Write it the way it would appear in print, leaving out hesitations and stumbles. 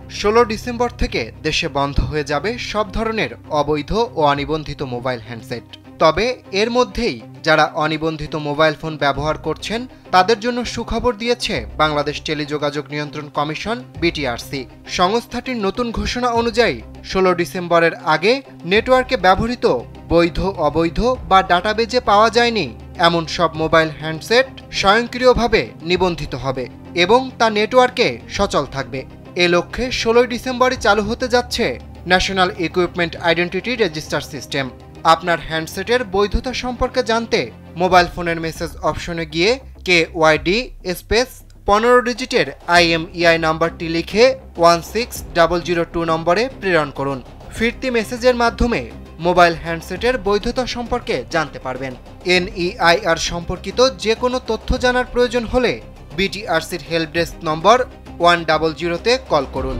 16 December থেকে দেশে বন্ধ হয়ে যাবে সব ধরনের অবৈধ ও অনিবন্ধিত মোবাইল হ্যান্ডসেট। তবে এর মধ্যেই যারা অনিবন্ধিত মোবাইল ফোন ব্যবহার করছেন তাদের জন্য সুখবর দিয়েছে বাংলাদেশ টেলিযোগাযোগ নিয়ন্ত্রণ কমিশন বিটিআরসি। সংস্থাটির নতুন ঘোষণা অনুযায়ী 16 ডিসেম্বরের আগে নেটওয়ার্কে ব্যবহৃত বৈধ অবৈধ বা ডাটাবেজে পাওয়া যায়নি এমন সব মোবাইল হ্যান্ডসেট স্বয়ংক্রিয়ভাবে নিবন্ধিত হবে এবং তা নেটওয়ার্কে সচল থাকবে। এ লক্ষ্যে 16 ডিসেম্বরে চালু হতে যাচ্ছে national equipment identity register system. আপনার হ্যান্ডসেটের বৈধতা সম্পর্কে জানতে মোবাইল ফোনের মেসেজ অপশনে গিয়ে KYD স্পেস 15 ডিজিটের IMEI নাম্বারটি লিখে 16002 নম্বরে প্রেরণ করুন। ফিরতি মেসেজের মাধ্যমে মোবাইল হ্যান্ডসেটের বৈধতা সম্পর্কে জানতে পারবেন। NEIR সম্পর্কিত যে কোনো তথ্য জানার প্রয়োজন হলে বিটিআরসির হেল্প ডেস্ক নম্বর 100-তে কল করুন।